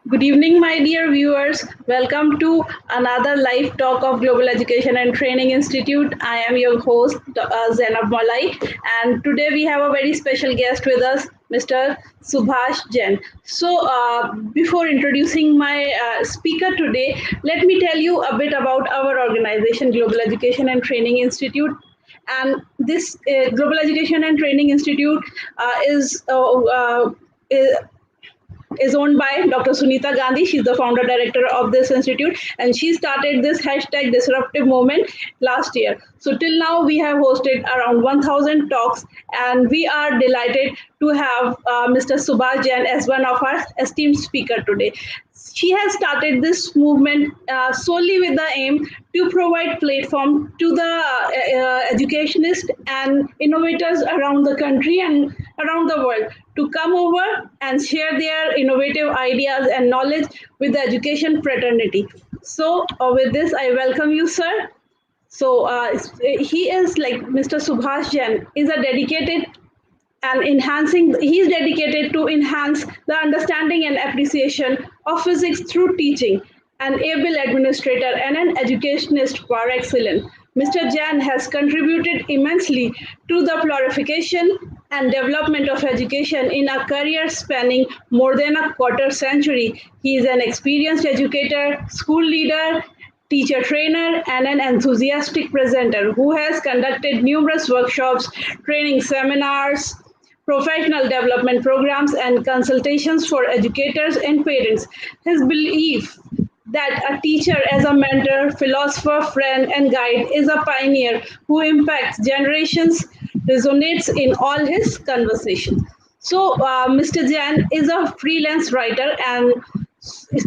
Good evening, my dear viewers. Welcome to another live talk of Global Education and Training Institute. I am your host, Jain, and today we have a very special guest with us, Mr. Subhash Jain. Before introducing my speaker today, let me tell you a bit about our organization, Global Education and Training Institute. And this Global Education and Training Institute is owned by Dr. Sunita Gandhi. She's the founder director of this institute, and she started this hashtag Disruptive Movement last year. So till now, we have hosted around 1,000 talks, and we are delighted to have Mr. Subhash Jain as one of our esteemed speaker today. She has started this movement solely with the aim to provide platform to the educationists and innovators around the country and around the world to come over and share their innovative ideas and knowledge with the education fraternity. So with this, I welcome you, sir. So he is like Mr. Subhash Jain is a dedicated and he's dedicated to enhance the understanding and appreciation of physics through teaching, an able administrator and an educationist par excellence. Mr. Jain has contributed immensely to the glorification and development of education in a career spanning more than a quarter century. He is an experienced educator, school leader, teacher trainer, and an enthusiastic presenter who has conducted numerous workshops, training seminars, professional development programs, and consultations for educators and parents. His belief that a teacher as a mentor, philosopher, friend, and guide is a pioneer who impacts generations resonates in all his conversations. So, Mr. Jain is a freelance writer, and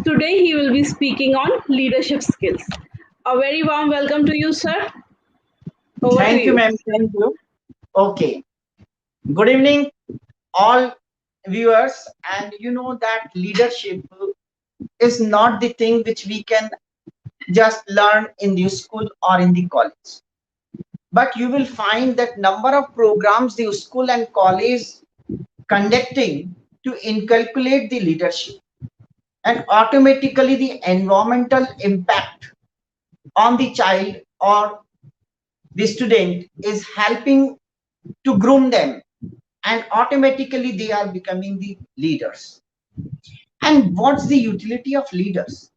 today he will be speaking on leadership skills. A very warm welcome to you, sir. Over Thank you, ma'am. Thank you. Okay. Good evening, all viewers. And you know that leadership is not the thing which we can just learn in the school or in the college. But you will find that number of programs the school and college conducting to inculcate the leadership, and automatically the environmental impact on the child or the student is helping to groom them, and automatically they are becoming the leaders. And what's the utility of leaders?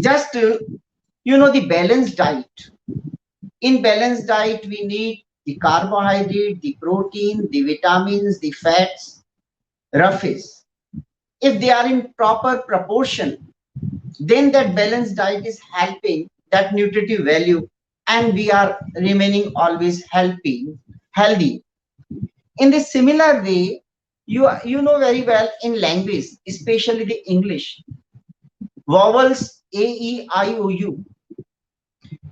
Just the balanced diet. In balanced diet we need the carbohydrate, the protein, the vitamins, the fats, roughage. If they are in proper proportion, then that balanced diet is helping that nutritive value, and we are remaining always healthy. In the similar way, you know very well in language, especially the English, vowels A, E, I, O, U.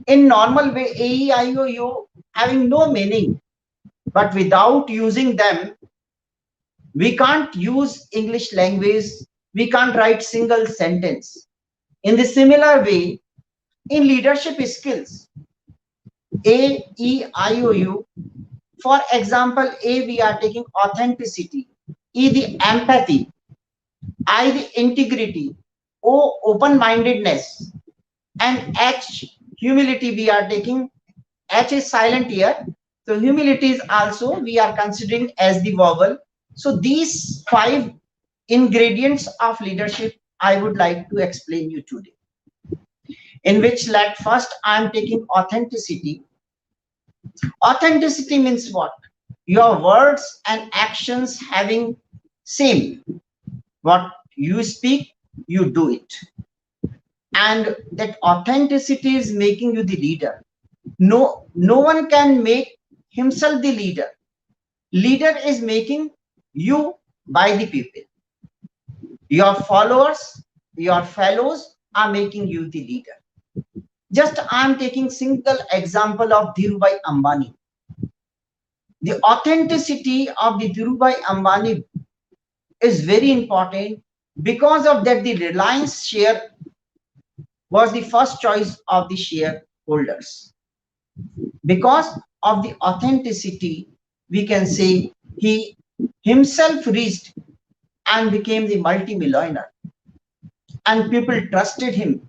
In normal way, A, E, I, O, U having no meaning, but without using them, we can't use English language, we can't write single sentence. In the similar way, in leadership skills, A, E, I, O, U, for example, A, we are taking authenticity, E, the empathy, I, the integrity, O, open-mindedness, and H, humility we are taking. H is silent here. So humility is also we are considering as the vowel. So these 5 ingredients of leadership I would like to explain you today. In which first I am taking authenticity. Authenticity means what? Your words and actions having same. What you speak, you do it. And that authenticity is making you the leader. No one can make himself the leader. Leader is making you by the people. Your followers, your fellows are making you the leader. Just I am taking single example of Dhirubhai Ambani. The authenticity of the Dhirubhai Ambani is very important. Because of that, the Reliance share was the first choice of the shareholders. Because of the authenticity, we can say he himself reached and became the multi-millionaire, and people trusted him.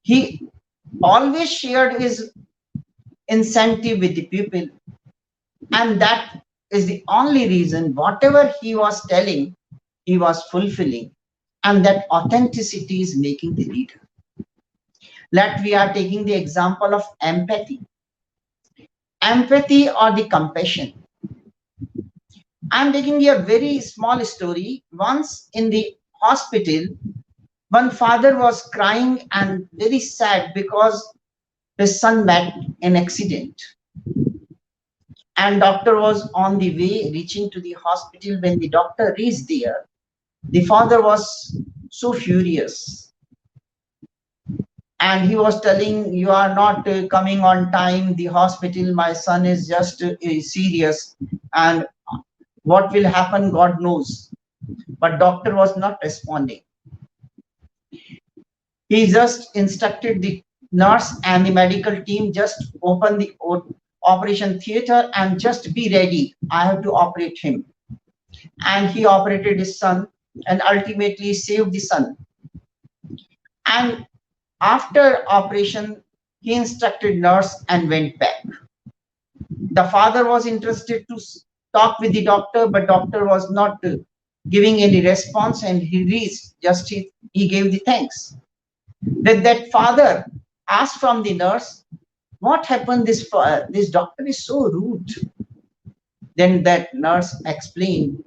He always shared his incentive with the people, and that is the only reason whatever he was telling, he was fulfilling, and that authenticity is making the leader. Let we are taking the example of empathy or the compassion. I'm taking a very small story. Once in the hospital, one father was crying and very sad because his son met an accident, and doctor was on the way reaching to the hospital. When the doctor reached there, the father was so furious, and he was telling, you are not coming on time, the hospital, my son is just serious, and what will happen god knows. But doctor was not responding. He just instructed the nurse and the medical team, just open the operation theater and just be ready, I have to operate him. And he operated his son and ultimately saved the son. And after operation, he instructed nurse and went back. The father was interested to talk with the doctor, but doctor was not giving any response, and he reached, just he gave the thanks. Then that father asked from the nurse, what happened, this doctor is so rude. Then that nurse explained,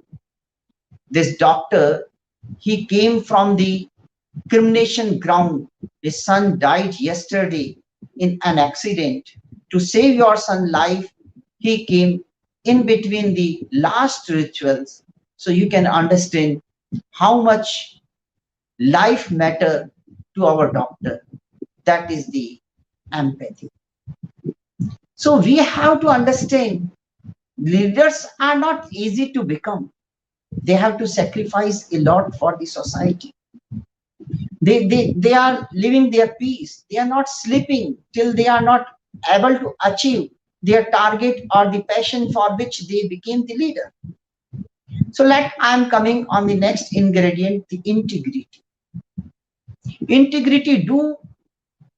this doctor, he came from the cremation ground. His son died yesterday in an accident. To save your son's life, he came in between the last rituals. So you can understand how much life matter to our doctor. That is the empathy. So we have to understand leaders are not easy to become. They have to sacrifice a lot for the society. They are living their peace. They are not sleeping till they are not able to achieve their target or the passion for which they became the leader. So I'm coming on the next ingredient, the integrity. Integrity, do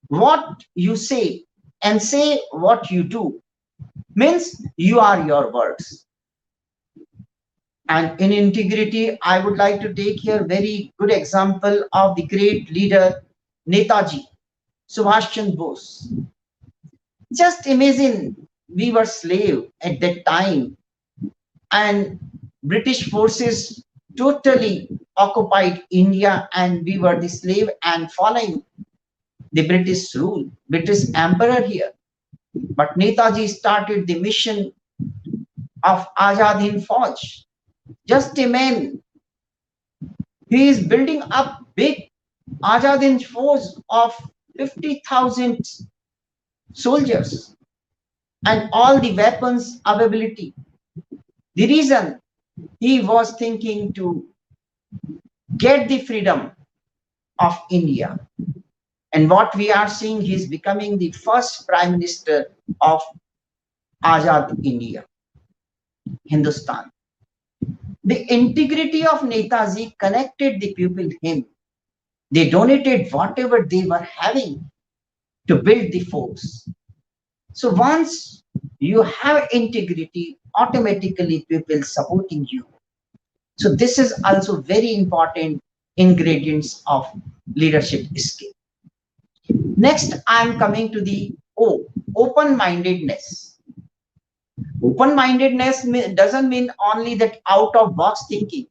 what you say and say what you do, means you are your words. And in integrity, I would like to take here very good example of the great leader Netaji Subhash Bose. Just imagine, we were slave at that time, and British forces totally occupied India, and we were the slave and following the British rule, British emperor here. But Netaji started the mission of Azad Hind Fauj. Just a man, he is building up big Azad Hind force of 50,000 soldiers and all the weapons availability. The reason, he was thinking to get the freedom of India. And what we are seeing, he is becoming the first prime minister of Azad India, Hindustan. The integrity of Netaji connected the people him. They donated whatever they were having to build the force. So once you have integrity, automatically people supporting you. So this is also very important ingredients of leadership skill. Next, I am coming to the open-mindedness. Open-mindedness doesn't mean only that out-of-box thinking.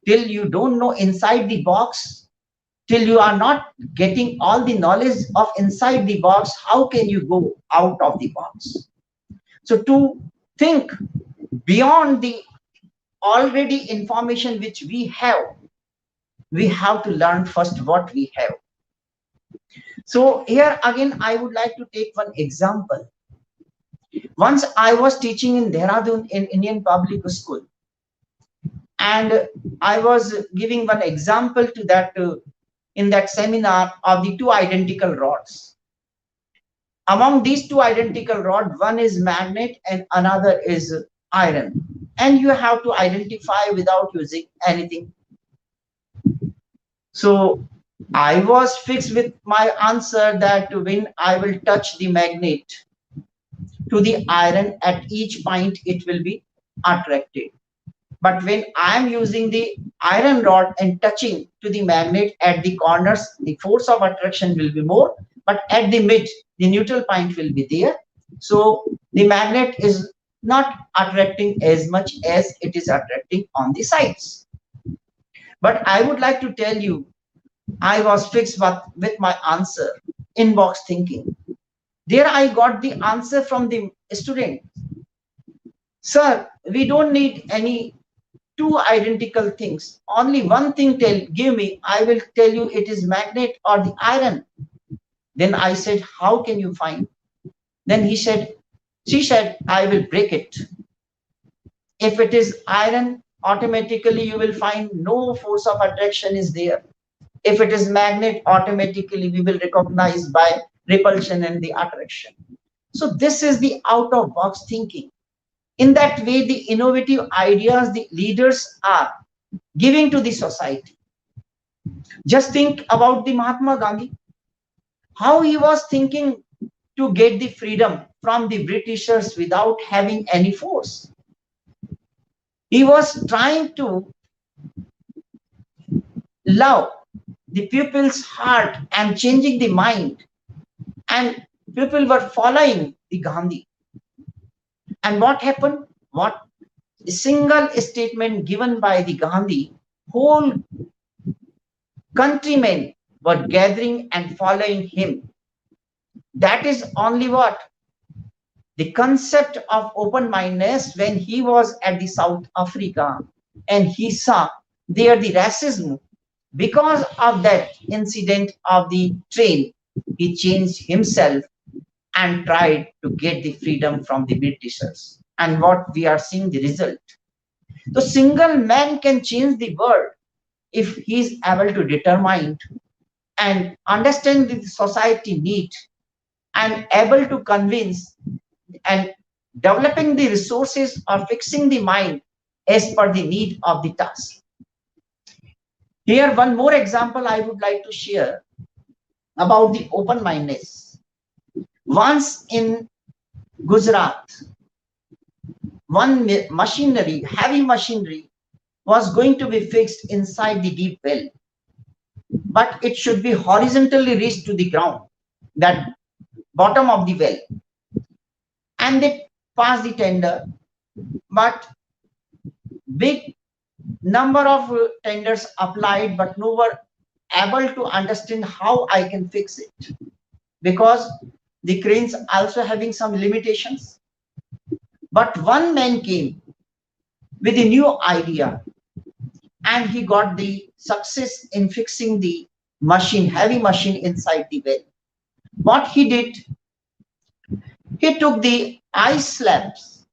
Till you don't know inside the box, till you are not getting all the knowledge of inside the box, how can you go out of the box? So to think beyond the already information which we have to learn first what we have. So here again, I would like to take one example. Once I was teaching in Dehradun in Indian public school, and I was giving one example to that in that seminar of the two identical rods. Among these two identical rods, one is magnet and another is iron. and you have to identify without using anything. So I was fixed with my answer that when I will touch the magnet to the iron at each point, it will be attracted. But when I am using the iron rod and touching to the magnet at the corners, the force of attraction will be more. But at the mid, the neutral point will be there. So the magnet is not attracting as much as it is attracting on the sides. But I would like to tell you, I was fixed with my answer, inbox thinking. There I got the answer from the student. Sir, we don't need any two identical things. Only one thing give me, I will tell you it is magnet or the iron. Then I said, how can you find? Then she said, I will break it. If it is iron, automatically you will find no force of attraction is there. If it is magnet, automatically we will recognize by repulsion and the attraction. So this is the out of box thinking. In that way, the innovative ideas the leaders are giving to the society. Just think about the Mahatma Gandhi, how he was thinking to get the freedom from the Britishers without having any force. He was trying to love the people's heart and changing the mind, and people were following the Gandhi. And what happened? What a single statement given by the Gandhi, whole countrymen were gathering and following him. That is only what? The concept of open-mindedness when he was at the South Africa and he saw there the racism. Because of that incident of the train, he changed himself and tried to get the freedom from the Britishers. And what we are seeing the result. The single man can change the world if he is able to determine and understand the society need and able to convince and developing the resources or fixing the mind as per the need of the task. Here, one more example I would like to share about the open-mindedness. Once in Gujarat, one machinery, heavy machinery, was going to be fixed inside the deep well, but it should be horizontally reached to the ground, that bottom of the well. And they passed the tender, but big number of tenders applied, but no one able to understand how I can fix it, because the cranes also having some limitations. But one man came with a new idea and he got the success in fixing the machine, heavy machine inside the well. What he did, he took the ice slabs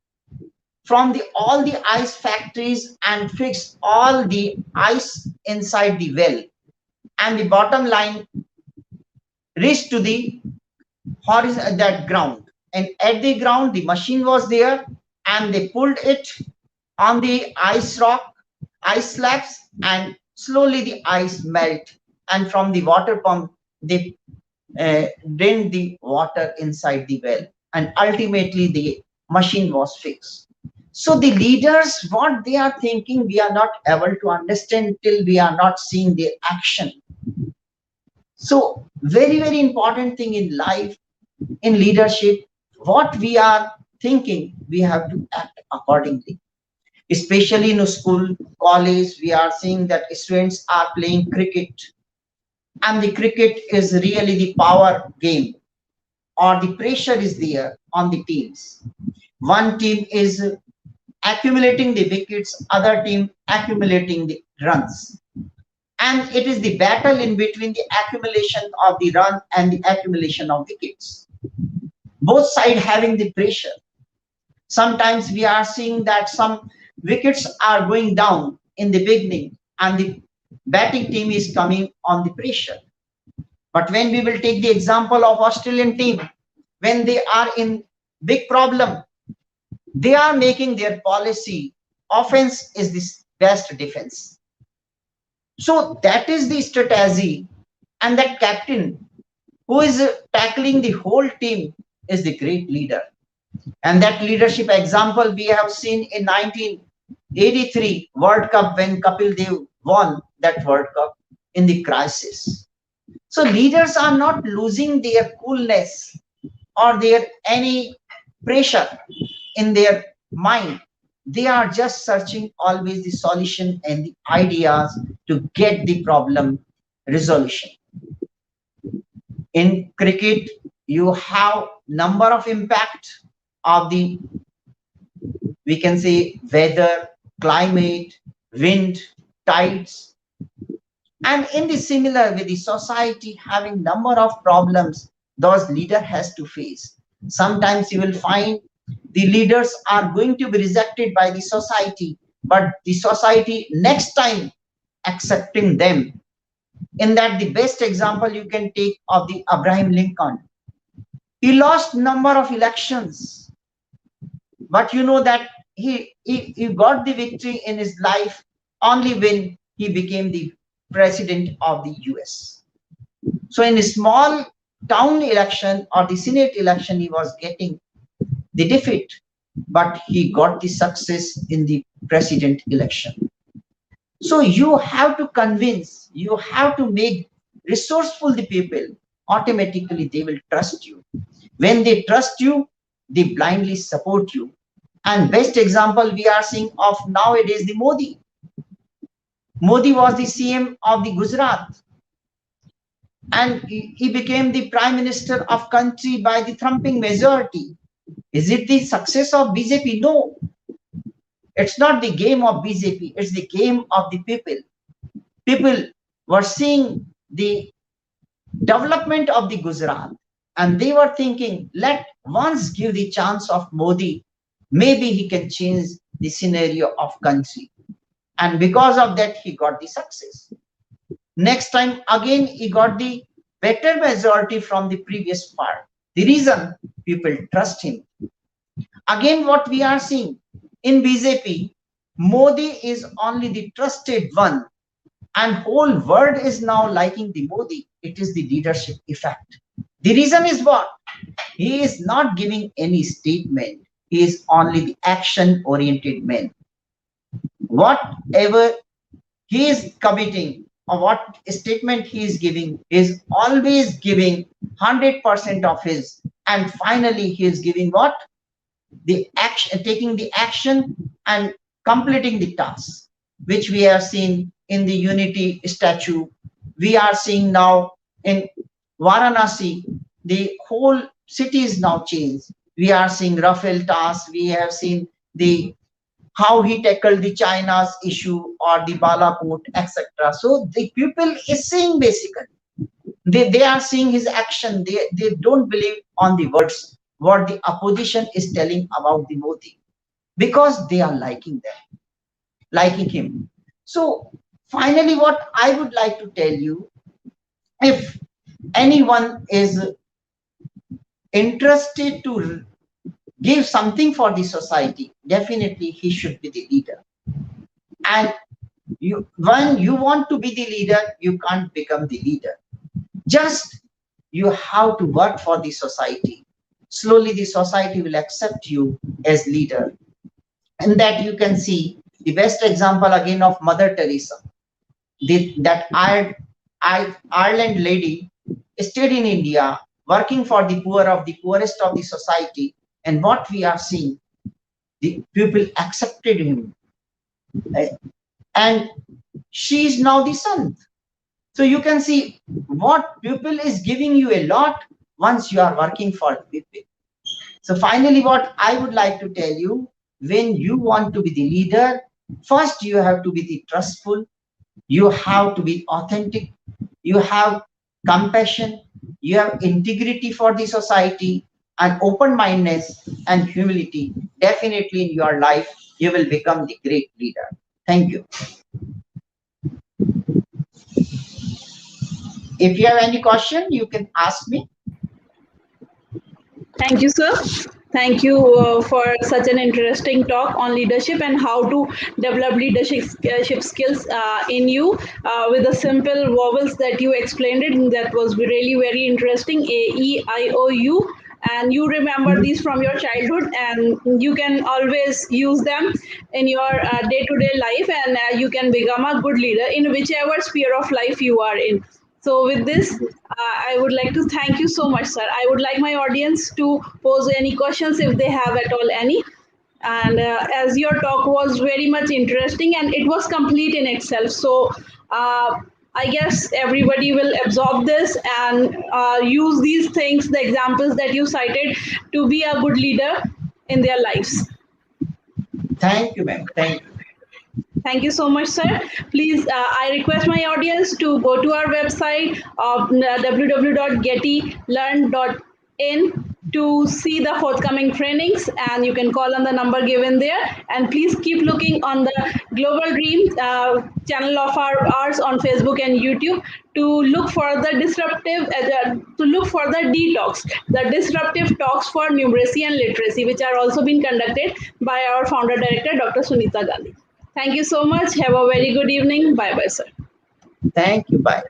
from all the ice factories and fixed all the ice inside the well, and the bottom line reached to the horizon, that ground, and at the ground the machine was there and they pulled it on the ice slabs, and slowly the ice melt, and from the water pump they drained the water inside the well, and ultimately the machine was fixed. So the leaders, what they are thinking, we are not able to understand till we are not seeing their action. So very, very important thing in life, in leadership, what we are thinking, we have to act accordingly. Especially in a school, college, we are seeing that students are playing cricket, and the cricket is really the power game, or the pressure is there on the teams. One team is accumulating the wickets, other team accumulating the runs. And it is the battle in between the accumulation of the run and the accumulation of wickets. Both sides having the pressure. Sometimes we are seeing that some wickets are going down in the beginning and the batting team is coming on the pressure. But when we will take the example of Australian team, when they are in big problem, they are making their policy offense is the best defense. So that is the strategy, and that captain who is tackling the whole team is the great leader. And that leadership example we have seen in 1983 World Cup when Kapil Dev won that World Cup in the crisis. So leaders are not losing their coolness or their any pressure in their mind. They are just searching always the solution and the ideas to get the problem resolution. In cricket, you have number of impact of the, we can say, weather, climate, wind, tides, and in the similar with the society having number of problems those leader has to face. Sometimes you will find the leaders are going to be rejected by the society, but the society next time accepting them. In that, the best example you can take of the Abraham Lincoln. He lost number of elections, but you know that he got the victory in his life only when he became the president of the US. So in a small town election or the Senate election, he was getting the defeat, but he got the success in the president election. So you have to convince, you have to make resourceful the people, automatically they will trust you. When they trust you, they blindly support you. And best example we are seeing of nowadays the Modi. Modi was the CM of the Gujarat, and he became the prime minister of country by the thumping majority. Is it the success of BJP? No. It's not the game of BJP, it's the game of the people. People were seeing the development of the Gujarat, and they were thinking, let once give the chance of Modi, maybe he can change the scenario of country. And because of that, he got the success. Next time, again, he got the better majority from the previous part. The reason people trust him. Again, what we are seeing in BJP, Modi is only the trusted one, and whole world is now liking the Modi. It is the leadership effect. The reason is what? He is not giving any statement. He is only the action-oriented man. Whatever he is committing or what statement he is giving is always giving 100% of his, and finally he is giving what? The action, taking the action and completing the task, which we have seen in the unity statue. We are seeing now in Varanasi, the whole city is now changed. We are seeing Rafael tasks. We have seen the how he tackled the China's issue or the Balakot, etc. So the people is seeing basically. They are seeing his action. They don't believe on the words what the opposition is telling about the Modi, because they are liking them, liking him. So finally, what I would like to tell you, if anyone is interested to give something for the society, definitely he should be the leader. And when you want to be the leader, you can't become the leader. Just you have to work for the society. Slowly the society will accept you as leader. And that you can see the best example again of Mother Teresa. That Ireland lady stayed in India working for the poor of the poorest of the society. And what we are seeing, the people accepted him. And she is now the son. So you can see what people is giving you a lot once you are working for the people. So finally, what I would like to tell you, when you want to be the leader, first you have to be the trustful, you have to be authentic, you have compassion, you have integrity for the society, and open-mindedness and humility. Definitely in your life, you will become the great leader. Thank you. If you have any question, you can ask me. Thank you, sir. Thank you for such an interesting talk on leadership and how to develop leadership skills in you with the simple vowels that you explained it. That was really very interesting. A, E, I, O, U. And you remember these from your childhood, and you can always use them in your day-to-day life, and you can become a good leader in whichever sphere of life you are in. So, with this, I would like to thank you so much, sir. I would like my audience to pose any questions if they have at all any. And as your talk was very much interesting and it was complete in itself, so I guess everybody will absorb this and use these things, the examples that you cited, to be a good leader in their lives. Thank you, ma'am. Thank you. Thank you so much, sir. Please, I request my audience to go to our website of www.getilearn.in to see the forthcoming trainings, and you can call on the number given there. And please keep looking on the Global Dream channel of ours on Facebook and YouTube to look for the detox, the disruptive talks for numeracy and literacy, which are also being conducted by our founder director, Dr. Sunita Gandhi. Thank you so much. Have a very good evening. Bye bye, sir. Thank you. Bye.